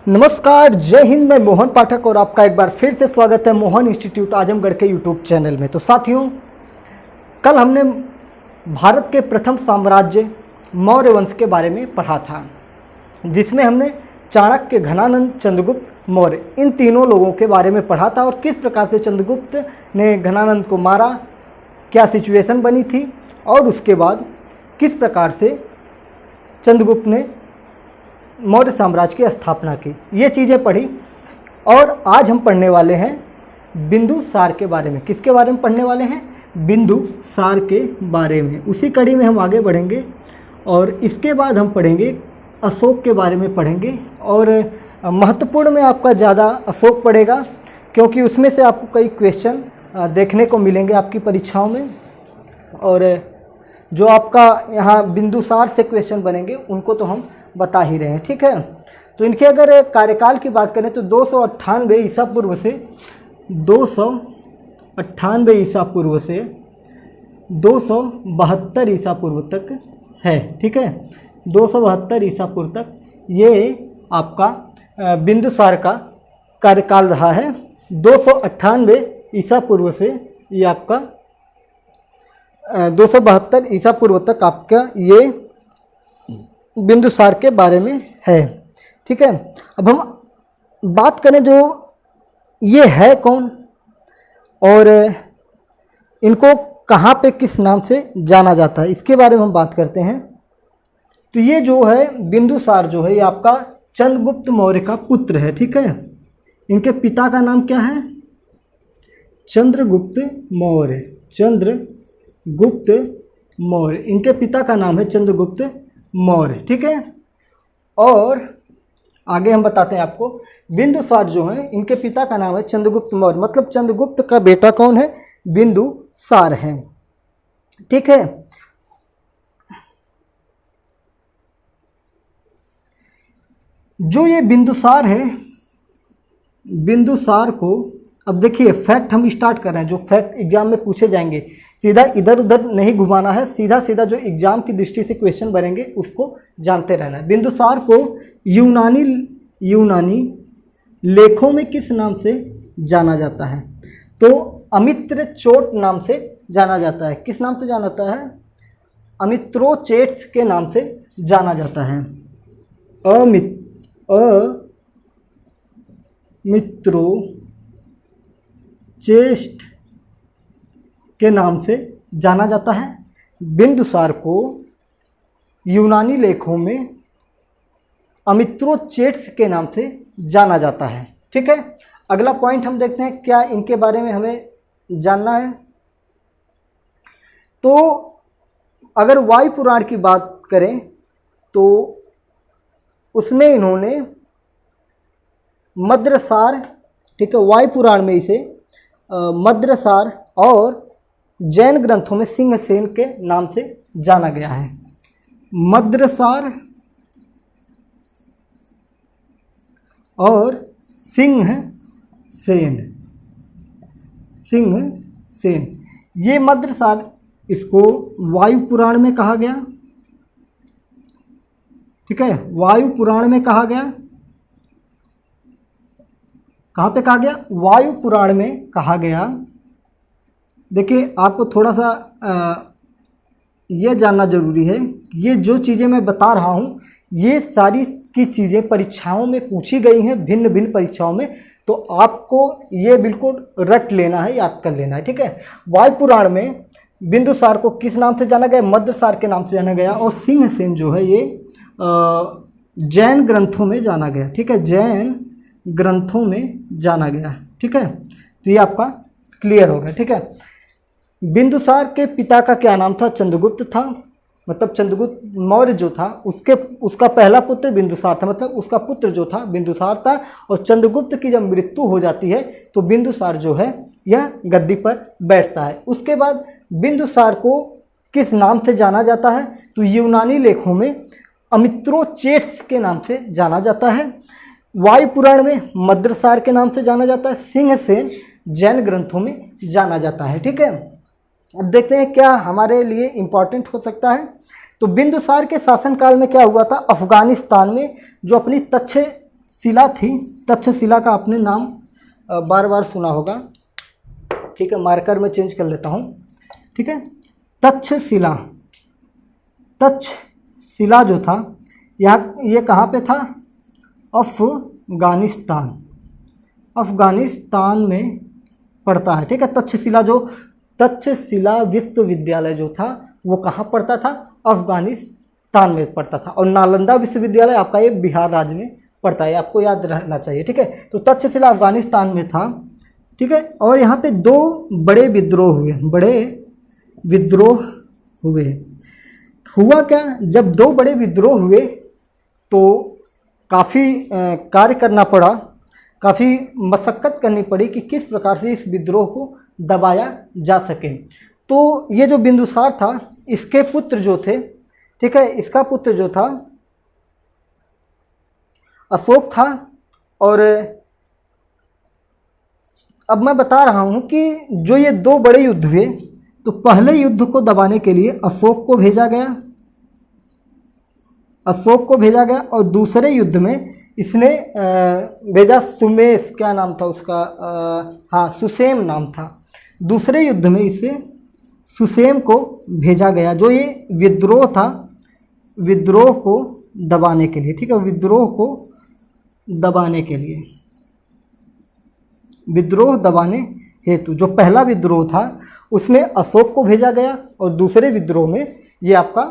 नमस्कार, जय हिंद। मैं मोहन पाठक और आपका एक बार फिर से स्वागत है मोहन इंस्टीट्यूट आजमगढ़ के यूट्यूब चैनल में। तो साथियों, कल हमने भारत के प्रथम साम्राज्य मौर्य वंश के बारे में पढ़ा था, जिसमें हमने चाणक्य, घनानंद, चंद्रगुप्त मौर्य इन तीनों लोगों के बारे में पढ़ा था और किस प्रकार से चंद्रगुप्त ने घनानंद को मारा, क्या सिचुएशन बनी थी और उसके बाद किस प्रकार से चंद्रगुप्त ने मौर्य साम्राज्य की स्थापना की। ये चीज़ें पढ़ी और आज हम पढ़ने वाले हैं बिंदुसार के बारे में। किसके बारे में पढ़ने वाले हैं? बिंदुसार के बारे में। उसी कड़ी में हम आगे बढ़ेंगे और इसके बाद हम पढ़ेंगे अशोक के बारे में पढ़ेंगे। और महत्वपूर्ण में आपका ज़्यादा अशोक पढ़ेगा, क्योंकि उसमें से आपको कई क्वेश्चन देखने को मिलेंगे आपकी परीक्षाओं में। और जो आपका यहाँ बिंदुसार से क्वेश्चन बनेंगे उनको तो हम बता ही रहे हैं, ठीक है। तो इनके अगर कार्यकाल की बात करें तो 298 ईसा पूर्व से 298 ईसा पूर्व से 272 ईसा पूर्व तक है, ठीक है। 272 ईसा पूर्व तक ये आपका बिंदुसार का कार्यकाल रहा है। 298 ईसा पूर्व से ये आपका 272 ईसा पूर्व तक आपका ये बिंदुसार के बारे में है, ठीक है। अब हम बात करें जो ये है कौन और इनको कहाँ पे किस नाम से जाना जाता है, इसके बारे में हम बात करते हैं। तो ये जो है बिंदुसार जो है ये आपका चंद्रगुप्त मौर्य का पुत्र है, ठीक है। इनके पिता का नाम क्या है? चंद्रगुप्त मौर्य। चंद्रगुप्त मौर्य, इनके पिता का नाम है चंद्रगुप्त मौर्य, ठीक है। और आगे हम बताते हैं आपको, बिंदुसार जो है इनके पिता का नाम है चंद्रगुप्त मौर्य, मतलब चंद्रगुप्त का बेटा कौन है? बिंदुसार है, ठीक है। जो ये बिंदुसार है, बिंदुसार को अब देखिए फैक्ट हम स्टार्ट कर रहे हैं। जो फैक्ट एग्जाम में पूछे जाएंगे, सीधा इधर उधर नहीं घुमाना है, सीधा सीधा जो एग्जाम की दृष्टि से क्वेश्चन बनेंगे उसको जानते रहना है। बिंदुसार को यूनानी लेखों में किस नाम से जाना जाता है? तो अमित्रचोट नाम से जाना जाता है। किस नाम से जाना जाता है? अमित्रोचेट्स के नाम से जाना जाता है। अमित्रोचेस्ट के नाम से जाना जाता है। बिंदुसार को यूनानी लेखों में अमित्रोचेट्स के नाम से जाना जाता है, ठीक है। अगला पॉइंट हम देखते हैं, क्या इनके बारे में हमें जानना है। तो अगर वायु पुराण की बात करें तो उसमें इन्होंने मद्रसार, ठीक है, वायु पुराण में इसे मद्रसार और जैन ग्रंथों में सिंहसेन के नाम से जाना गया है। मद्रसार और सिंहसेन, ये मद्रसार, इसको वायु पुराण में कहा गया, ठीक है। वायु पुराण में कहा गया, कहाँ पे कहा गया? वायु पुराण में कहा गया। देखिए आपको थोड़ा सा ये जानना जरूरी है, ये जो चीज़ें मैं बता रहा हूँ ये सारी की चीज़ें परीक्षाओं में पूछी गई हैं, भिन्न भिन्न परीक्षाओं में। तो आपको ये बिल्कुल रट लेना है, याद कर लेना है, ठीक है। वायु पुराण में बिंदुसार को किस नाम से जाना गया? मद्रसार के नाम से जाना गया। और सिंहसेन जो है ये जैन ग्रंथों में जाना गया, ठीक है। जैन ग्रंथों में जाना गया, ठीक है। तो ये आपका क्लियर हो गया, ठीक है। बिंदुसार के पिता का क्या नाम था? चंद्रगुप्त था, मतलब चंद्रगुप्त मौर्य जो था उसका पहला पुत्र बिंदुसार था, मतलब उसका पुत्र जो था बिंदुसार था। और चंद्रगुप्त की जब मृत्यु हो जाती है तो बिंदुसार जो है यह गद्दी पर बैठता है। उसके बाद बिंदुसार को किस नाम से जाना जाता है? तो यूनानी लेखों में अमित्रोचेट्स के नाम से जाना जाता है। वायु पुराण में मद्रसार के नाम से जाना जाता है। सिंहसेन जैन ग्रंथों में जाना जाता है, ठीक है। अब देखते हैं क्या हमारे लिए इम्पॉर्टेंट हो सकता है। तो बिंदुसार के शासनकाल में क्या हुआ था? अफगानिस्तान में जो अपनी शिला थी। तक्षशिला का आपने नाम बार बार सुना होगा, ठीक है, मार्कर में चेंज कर लेता हूँ, ठीक है। तक्षशिला, तक्षशिला जो था यहाँ, ये कहाँ पे था? अफगानिस्तान, अफगानिस्तान में पड़ता है, ठीक है। तक्षशिला विश्वविद्यालय जो था वो कहाँ पड़ता था? अफगानिस्तान में पड़ता था। और नालंदा विश्वविद्यालय आपका ये बिहार राज्य में पड़ता है, आपको याद रहना चाहिए, ठीक है। तो तक्षशिला अफगानिस्तान में था, ठीक है। और यहाँ पे दो बड़े विद्रोह हुए, बड़े विद्रोह हुए। हुआ क्या? जब दो बड़े विद्रोह हुए तो काफ़ी कार्य करना पड़ा, काफ़ी मशक्क़त करनी पड़ी कि किस प्रकार से इस विद्रोह को दबाया जा सके। तो ये जो बिंदुसार था, इसके पुत्र जो थे, ठीक है, इसका पुत्र जो था अशोक था। और अब मैं बता रहा हूँ कि जो ये दो बड़े युद्ध हुए, तो पहले युद्ध को दबाने के लिए अशोक को भेजा गया, अशोक को भेजा गया। और दूसरे युद्ध में इसने भेजा सुमेश, क्या नाम था उसका? हाँ, सुसेम नाम था। दूसरे युद्ध में इसे सुसेम को भेजा गया, जो ये विद्रोह था, विद्रोह को दबाने के लिए, ठीक है, विद्रोह को दबाने के लिए, विद्रोह दबाने हेतु। जो पहला विद्रोह था उसमें अशोक को भेजा गया और दूसरे विद्रोह में ये आपका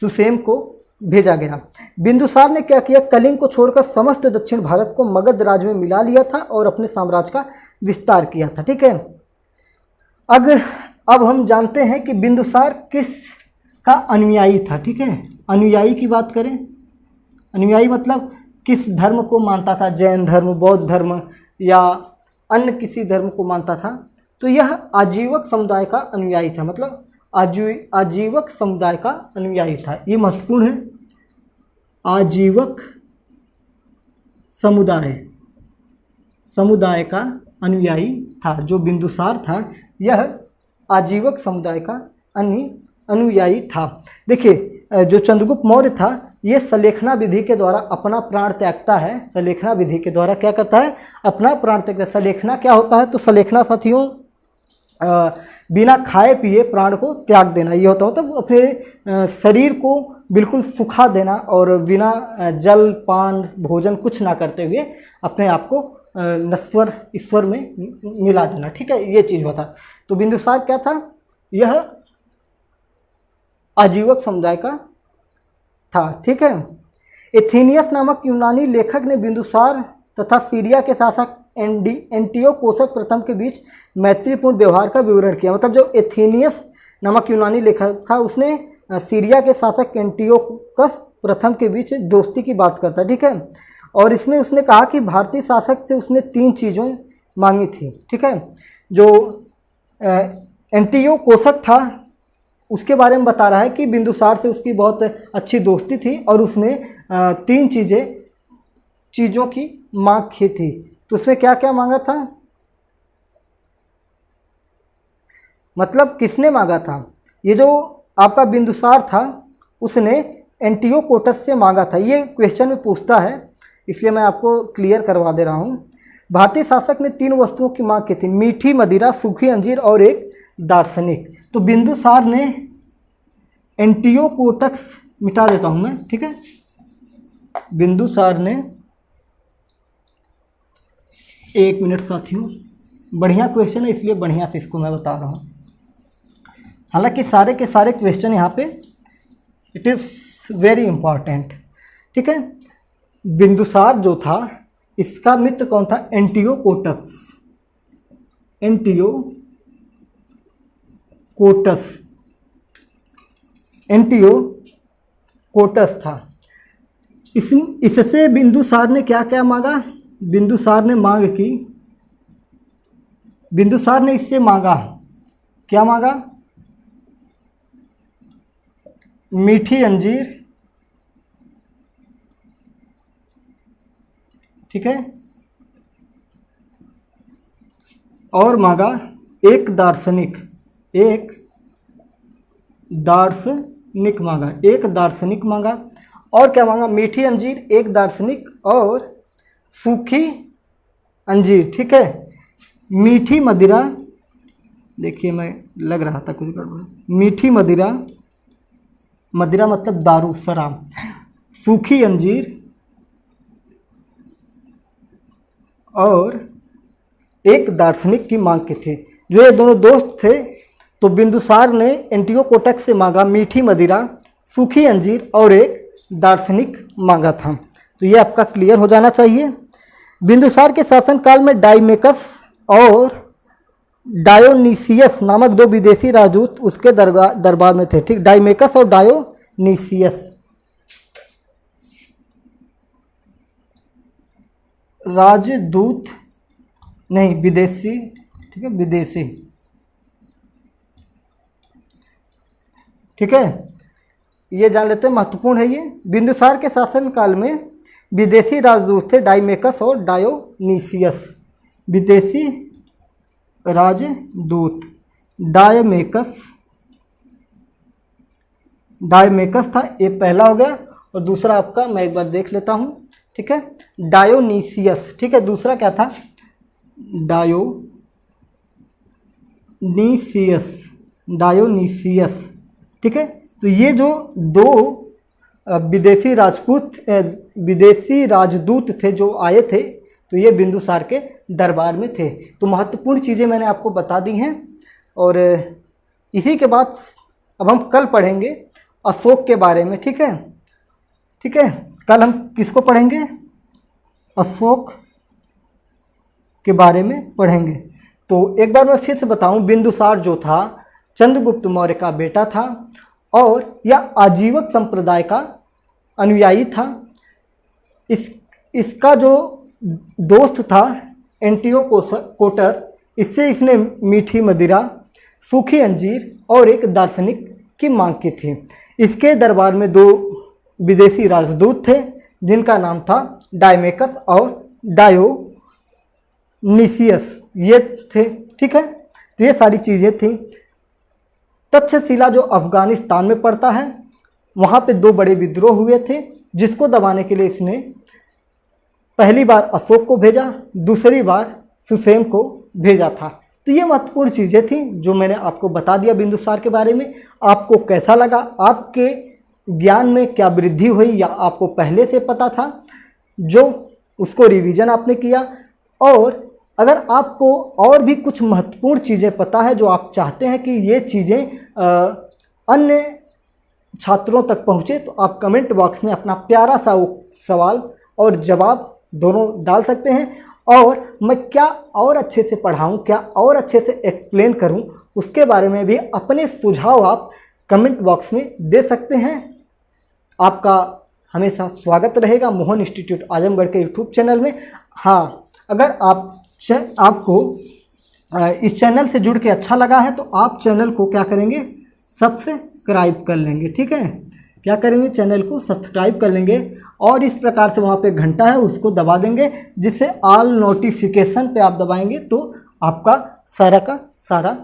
सुसेम को भेजा गया। बिंदुसार ने क्या किया? कलिंग को छोड़कर समस्त दक्षिण भारत को मगध राज्य में मिला लिया था और अपने साम्राज्य का विस्तार किया था, ठीक है। अब हम जानते हैं कि बिंदुसार किस का अनुयायी था, ठीक है। अनुयायी की बात करें, अनुयायी मतलब किस धर्म को मानता था? जैन धर्म, बौद्ध धर्म या अन्य किसी धर्म को मानता था? तो यह आजीवक समुदाय का अनुयायी था, मतलब आजीवक समुदाय का अनुयायी था। ये महत्वपूर्ण है, आजीवक समुदाय का अनुयायी था। जो बिंदुसार था यह आजीवक समुदाय का अनुयायी था। देखिए, जो चंद्रगुप्त मौर्य था ये सलेखना विधि के द्वारा अपना प्राण त्यागता है। सलेखना विधि के द्वारा क्या करता है? अपना प्राण त्यागता है। सलेखना क्या होता है? तो सलेखना साथियों बिना खाए पिए प्राण को त्याग देना, ये होता है। मतलब अपने शरीर को बिल्कुल सुखा देना और बिना जल पान भोजन कुछ ना करते हुए अपने आप को नश्वर ईश्वर में मिला देना, ठीक है, ये चीज़ होता। तो बिंदुसार क्या था? यह आजीवक समुदाय का था, ठीक है। एथेनियस नामक यूनानी लेखक ने बिंदुसार तथा सीरिया के शासक एंटियोकोसस प्रथम के बीच मैत्रीपूर्ण व्यवहार का विवरण किया। मतलब जो एथेनियस नामक यूनानी लेखक था उसने सीरिया के शासक एंटियोकस प्रथम के बीच दोस्ती की बात करता है, ठीक है। और इसमें उसने कहा कि भारतीय शासक से उसने 3 चीज़ें मांगी थी, ठीक है। जो एंटियोकोसस था उसके बारे में बता रहा है कि बिंदुसार से उसकी बहुत अच्छी दोस्ती थी और उसने 3 चीज़ों की मांग की थी। तो उसने क्या क्या मांगा था? मतलब किसने मांगा था? ये जो आपका बिंदुसार था उसने एंटियोकोटस से मांगा था। ये क्वेश्चन में पूछता है, इसलिए मैं आपको क्लियर करवा दे रहा हूँ। भारतीय शासक ने 3 वस्तुओं की मांग की थी, मीठी मदिरा, सूखी अंजीर और एक दार्शनिक। तो बिंदुसार ने एंटियोकोटस, मिटा देता हूँ मैं, ठीक है। बिंदुसार ने, 1 मिनट साथियों, बढ़िया क्वेश्चन है इसलिए बढ़िया से इसको मैं बता रहा हूँ। हालांकि सारे के सारे क्वेश्चन यहाँ पे इट इज़ वेरी इंपॉर्टेंट, ठीक है। बिंदुसार जो था इसका मित्र कौन था? एंटियोकोटस, एंटियोकोटस था। इससे बिंदुसार ने क्या क्या मांगा? बिंदुसार ने मांग की, बिंदुसार ने इससे मांगा, क्या मांगा? मीठी अंजीर, ठीक है, और मांगा एक दार्शनिक, मांगा, एक दार्शनिक मांगा। और क्या मांगा, मीठी अंजीर, एक दार्शनिक और सूखी अंजीर। ठीक है, मीठी मदिरा, देखिए मैं लग रहा था कुछ गड़बड़, मीठी मदिरा, मदिरा मतलब दारू शराब, सूखी अंजीर और एक दार्शनिक की मांग की थी। जो ये दोनों दोस्त थे तो बिंदुसार ने एंटियोकोटस से मांगा मीठी मदिरा, सूखी अंजीर और एक दार्शनिक मांगा था। तो ये आपका क्लियर हो जाना चाहिए। बिंदुसार के शासनकाल में डाइमेकस और डायोनीसियस नामक दो विदेशी राजदूत उसके दरबार में थे। ठीक, डाइमेकस और डायोनीसियस राजदूत नहीं, विदेशी। ठीक है, विदेशी। ठीक है, ये जान लेते हैं, महत्वपूर्ण है ये। बिंदुसार के शासनकाल में विदेशी राजदूत थे डाइमेकस और डायोनीसियस। विदेशी राजदूत डायमेकस था, ये पहला हो गया। और दूसरा आपका मैं एक बार देख लेता हूँ। ठीक है, डायोनीसियस। ठीक है, दूसरा क्या था, डायोनीसियस। ठीक है, तो ये जो दो विदेशी राजदूत थे जो आए थे, तो ये बिंदुसार के दरबार में थे। तो महत्वपूर्ण चीज़ें मैंने आपको बता दी हैं। और इसी के बाद अब हम कल पढ़ेंगे अशोक के बारे में। ठीक है, ठीक है, कल हम किसको पढ़ेंगे, अशोक के बारे में पढ़ेंगे। तो एक बार मैं फिर से बताऊं, बिंदुसार जो था चंद्रगुप्त मौर्य का बेटा था और यह आजीवक संप्रदाय का अनुयायी था। इसका जो दोस्त था एंटियोकोटस, इससे इसने मीठी मदिरा, सूखी अंजीर और एक दार्शनिक की मांग की थी। इसके दरबार में दो विदेशी राजदूत थे जिनका नाम था डायमेकस और डायोनीसियस, ये थे। ठीक है, तो ये सारी चीज़ें थी। तक्षशिला जो अफगानिस्तान में पड़ता है, वहाँ पे दो बड़े विद्रोह हुए थे जिसको दबाने के लिए इसने पहली बार अशोक को भेजा, दूसरी बार सुसेन को भेजा था। तो ये महत्वपूर्ण चीज़ें थी जो मैंने आपको बता दिया बिंदुसार के बारे में। आपको कैसा लगा, आपके ज्ञान में क्या वृद्धि हुई, या आपको पहले से पता था जो उसको रिवीजन आपने किया? और अगर आपको और भी कुछ महत्वपूर्ण चीज़ें पता है जो आप चाहते हैं कि ये चीज़ें अन्य छात्रों तक पहुँचे, तो आप कमेंट बॉक्स में अपना प्यारा सा सवाल और जवाब दोनों डाल सकते हैं। और मैं क्या और अच्छे से पढ़ाऊँ, क्या और अच्छे से एक्सप्लेन करूँ, उसके बारे में भी अपने सुझाव आप कमेंट बॉक्स में दे सकते हैं। आपका हमेशा स्वागत रहेगा मोहन इंस्टीट्यूट आजमगढ़ के यूट्यूब चैनल में। हाँ, अगर आपको इस चैनल से जुड़ के अच्छा लगा है तो आप चैनल को क्या करेंगे, सब्सक्राइब कर लेंगे। ठीक है, क्या करेंगे, चैनल को सब्सक्राइब कर लेंगे और इस प्रकार से वहाँ पे घंटा है उसको दबा देंगे, जिससे ऑल नोटिफिकेशन पे आप दबाएंगे तो आपका सारा का सारा